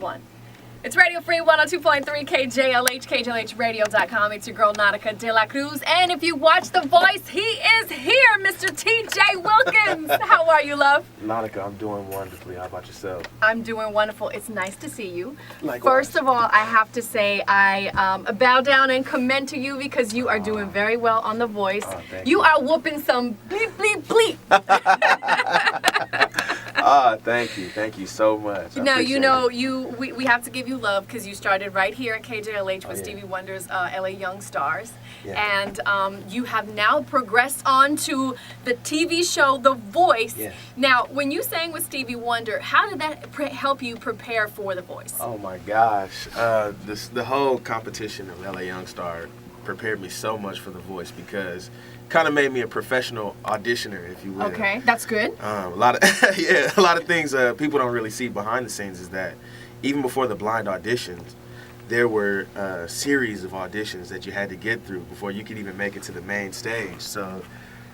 one. It's Radio Free 102.3 KJLH, KJLHradio.com. It's your girl Nautica de la Cruz. And if you watch The Voice, he is here, Mr. T.J Wilkins. How are you, love? Nautica, I'm doing wonderfully. How about yourself? I'm doing wonderful. It's nice to see you. Likewise. First of all, I have to say I bow down and commend to you because you are doing very well on The Voice. Thank you are whooping some bleep, bleep, bleep. Thank you. Thank you so much. Now, you know, we have to give you love because you started right here at KJLH with Stevie Wonder's LA Young Stars. Yeah. And you have now progressed on to the TV show The Voice. Yeah. Now, when you sang with Stevie Wonder, how did that help you prepare for The Voice? Oh my gosh. The whole competition of LA Young Star prepared me so much for The Voice because it kind of made me a professional auditioner, if you will. Okay, that's good. A lot of things people don't really see behind the scenes is that even before the blind auditions, there were a series of auditions that you had to get through before you could even make it to the main stage. So,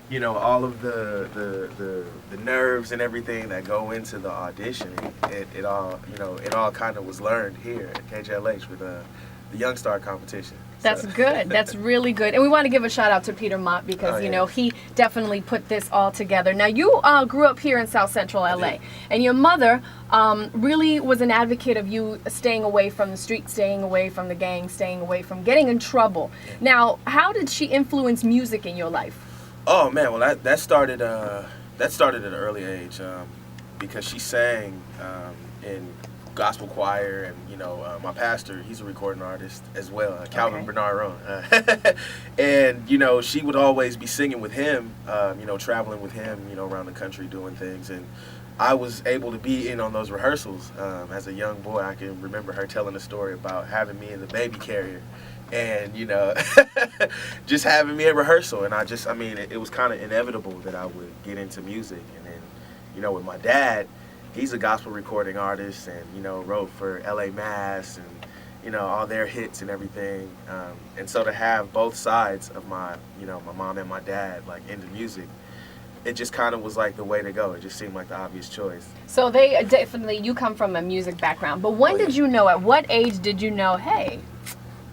you know, all of the nerves and everything that go into the auditioning, it all kind of was learned here at KJLH with the Young Star competition. That's good. That's really good. And we want to give a shout out to Peter Mott because, you know, he definitely put this all together. Now, you grew up here in South Central LA, and your mother really was an advocate of you staying away from the street, staying away from the gang, staying away from getting in trouble. Now, how did she influence music in your life? Oh, man, well, that started at an early age because she sang in gospel choir, and you know, my pastor, he's a recording artist as well, Calvin Bernard Rowan. And you know, she would always be singing with him, you know, traveling with him, you know, around the country doing things. And I was able to be in on those rehearsals as a young boy. I can remember her telling a story about having me in the baby carrier and, you know, just having me at rehearsal. And I mean, it was kind of inevitable that I would get into music. And then, you know, with my dad, he's a gospel recording artist and, you know, wrote for LA Mass and, you know, all their hits and everything. And so to have both sides of my mom and my dad, like, into music, it just kind of was like the way to go. It just seemed like the obvious choice. So they definitely, you come from a music background. But when did you know, at what age did you know, hey,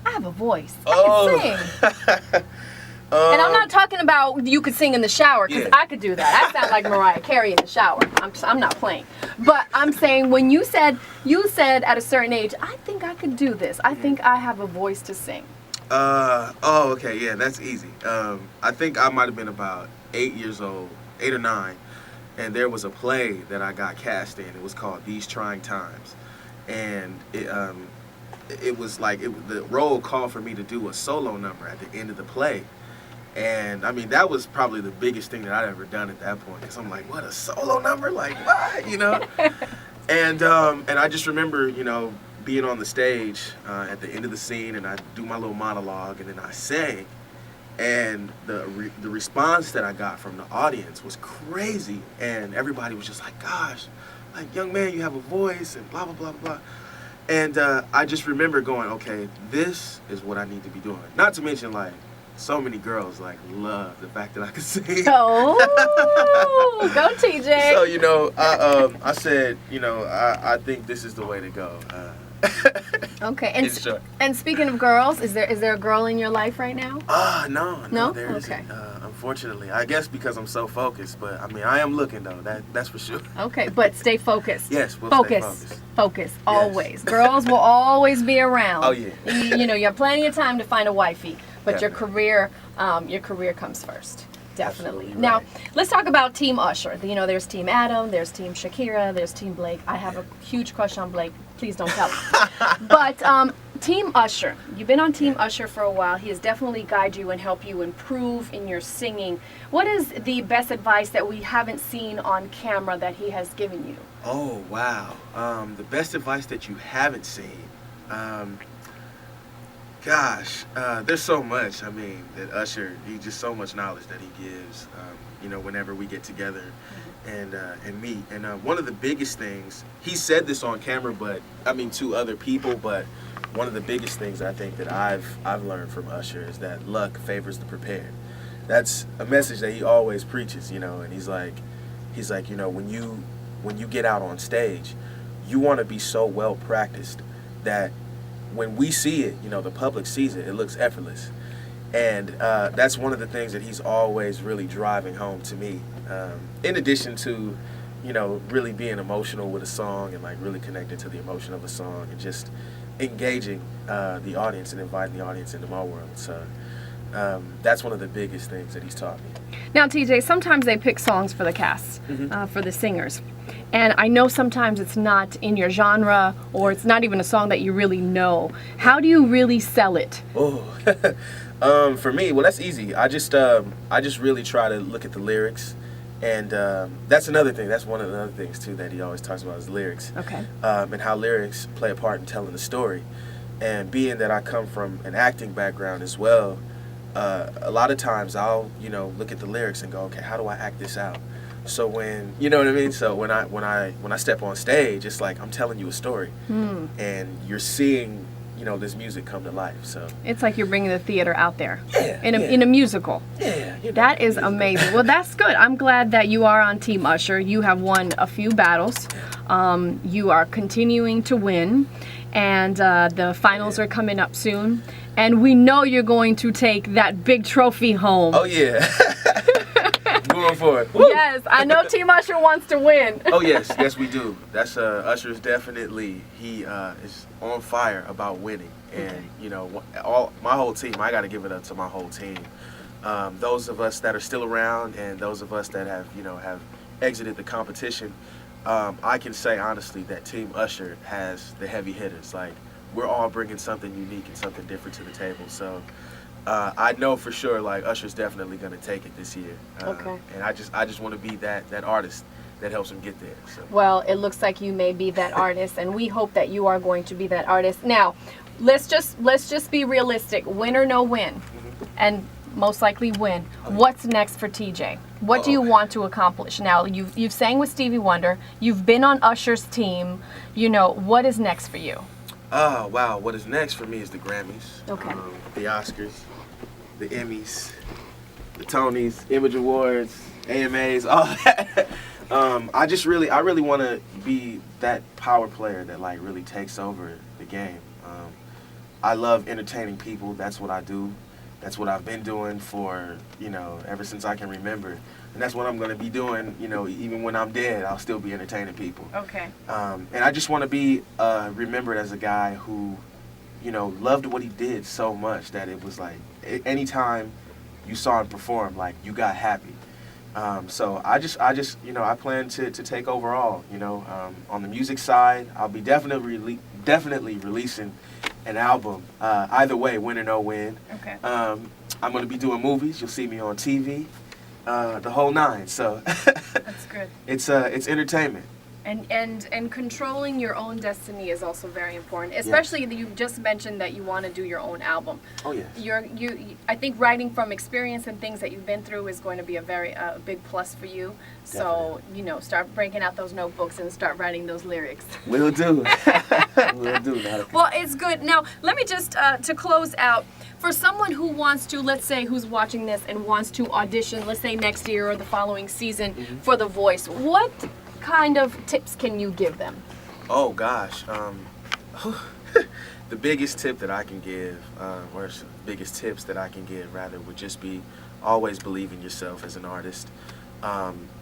I have a voice, I can sing? And I'm not talking about you could sing in the shower, because I could do that. I sound like Mariah Carey in the shower. I'm not playing. But I'm saying when you said at a certain age, I think I could do this. I think I have a voice to sing. Okay, yeah, that's easy. I think I might have been about 8 years old, 8 or 9, and there was a play that I got cast in. It was called These Trying Times, and it was like the role called for me to do a solo number at the end of the play. And I mean, that was probably the biggest thing that I'd ever done at that point, because I'm like, what, a solo number? Like, what? You know? And I just remember, you know, being on the stage at the end of the scene, and I do my little monologue, and then I sang. And the response that I got from the audience was crazy. And everybody was just like, gosh, like, young man, you have a voice, and blah, blah, blah, blah. And I just remember going, okay, this is what I need to be doing. Not to mention, like, so many girls, like, love the fact that I could sing. Oh, go TJ. So, you know, I said, you know, I think this is the way to go. Okay, and speaking of girls, is there a girl in your life right now? No, there isn't. Unfortunately, I guess because I'm so focused. But I mean, I am looking though. That's for sure. Okay, but stay focused. Yes, we'll stay focused. Focus always. Girls will always be around. Oh yeah. You know, you have plenty of time to find a wifey, but your career comes first. Definitely. Right. Now, let's talk about Team Usher. You know, there's Team Adam, there's Team Shakira, there's Team Blake. I have a huge crush on Blake. Please don't tell him. But Team Usher, you've been on Team Usher for a while. He has definitely guided you and helped you improve in your singing. What is the best advice that we haven't seen on camera that he has given you? Oh, wow. The best advice that you haven't seen. Gosh, there's so much. I mean, that Usher, he just so much knowledge that he gives, you know, whenever we get together and meet. And one of the biggest things, he said this on camera, but I mean to other people, but one of the biggest things I think that I've learned from Usher is that luck favors the prepared. That's a message that he always preaches, you know, and he's like, you know, when you get out on stage, you want to be so well practiced that when we see it, you know, the public sees it, it looks effortless. And that's one of the things that he's always really driving home to me. In addition to, you know, really being emotional with a song and like really connecting to the emotion of a song and just engaging the audience and inviting the audience into my world. So that's one of the biggest things that he's taught me. Now, TJ, sometimes they pick songs for the cast, for the singers. And I know sometimes it's not in your genre or it's not even a song that you really know. How do you really sell it? Oh, for me, well, that's easy. I just really try to look at the lyrics. And that's another thing. That's one of the other things, too, that he always talks about is lyrics. Okay. And how lyrics play a part in telling the story. And being that I come from an acting background as well, a lot of times I'll, you know, look at the lyrics and go, okay, how do I act this out? So when, you know what I mean? So when I step on stage, it's like I'm telling you a story. And you're seeing, you know, this music come to life. So it's like you're bringing the theater out there. Yeah, in a musical. Yeah. You know, that is amazing. Well, that's good. I'm glad that you are on Team Usher. You have won a few battles. You are continuing to win. And the finals are coming up soon. And we know you're going to take that big trophy home. Oh, yeah. Going for it. Woo! Yes, I know Team Usher wants to win. Oh, yes, we do. That's Usher is definitely, he is on fire about winning. And, you know, my whole team, I got to give it up to my whole team. Those of us that are still around and those of us that have, you know, have exited the competition, I can say honestly that Team Usher has the heavy hitters. Like, we're all bringing something unique and something different to the table. So I know for sure, like, Usher's definitely going to take it this year. Okay. And I just want to be that artist that helps him get there. So. Well, it looks like you may be that artist, and we hope that you are going to be that artist. Now, let's just be realistic. Win or no win, and most likely win. What's next for TJ? What do you want to accomplish? Now, you've sang with Stevie Wonder. You've been on Usher's team. You know, what is next for you? Oh, wow. What is next for me is the Grammys. Okay. The Oscars, the Emmys, the Tonys, Image Awards, AMAs, all that. I really want to be that power player that like really takes over the game. I love entertaining people. That's what I do. That's what I've been doing for, you know, ever since I can remember. And that's what I'm going to be doing, you know, even when I'm dead, I'll still be entertaining people. Okay. And I just want to be remembered as a guy who, you know, loved what he did so much that it was like anytime you saw him perform, like you got happy. So I just, you know, I plan to take over all, you know, on the music side. I'll be definitely releasing an album, either way, win or no win. Okay. I'm going to be doing movies. You'll see me on TV, the whole nine. So That's good. It's entertainment. And controlling your own destiny is also very important. Especially you just mentioned that you want to do your own album. Oh yes. I think writing from experience and things that you've been through is going to be a very big plus for you. So, you know, start breaking out those notebooks and start writing those lyrics. Will do. Will do. Well, it's good. Now, let me just, to close out, for someone who wants to, let's say, who's watching this and wants to audition, let's say next year or the following season for The Voice, what kind of tips can you give them? Oh, gosh. The biggest tip that I can give, or biggest tips that I can give, rather, would just be always believe in yourself as an artist.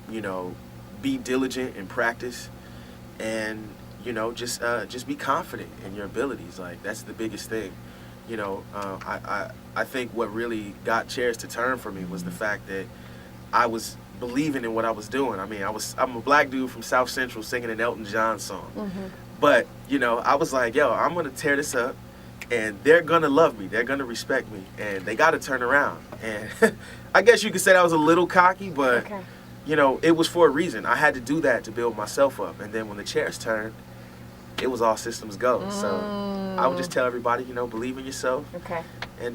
You know, be diligent in practice, and you know, just be confident in your abilities. Like, that's the biggest thing. You know, I think what really got chairs to turn for me was the fact that I was believing in what I was doing. I mean, I'm a black dude from South Central singing an Elton John song, but you know, I was like, yo, I'm gonna tear this up, and they're gonna love me, they're gonna respect me, and they got to turn around. And I guess you could say that I was a little cocky, but. Okay. You know, it was for a reason. I had to do that to build myself up. And then when the chairs turned, it was all systems go. So I would just tell everybody, you know, believe in yourself. Okay. And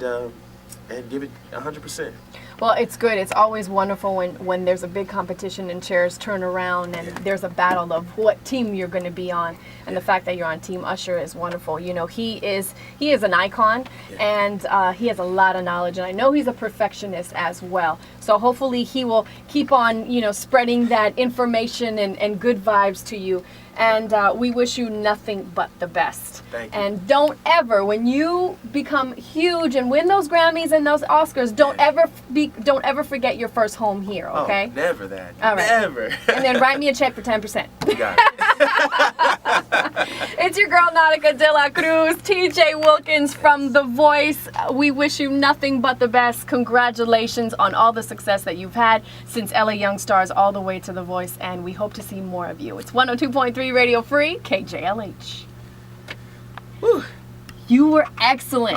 give it 100%. Well, it's good. It's always wonderful when there's a big competition and chairs turn around and there's a battle of what team you're going to be on. And the fact that you're on Team Usher is wonderful. You know, he is an icon, and he has a lot of knowledge. And I know he's a perfectionist as well. So hopefully he will keep on, you know, spreading that information and good vibes to you. And we wish you nothing but the best. Thank you. And don't ever, when you become huge and win those Grammys and those Oscars, don't ever forget your first home here, okay? Oh, never that. All right. Never. And then write me a check for 10%. You got it. It's your girl Nautica de la Cruz, T.J. Wilkins from The Voice. We wish you nothing but the best. Congratulations on all the success that you've had since LA Young Stars all the way to The Voice, and we hope to see more of you. It's 102.3 Radio Free, KJLH. Whew. You were excellent.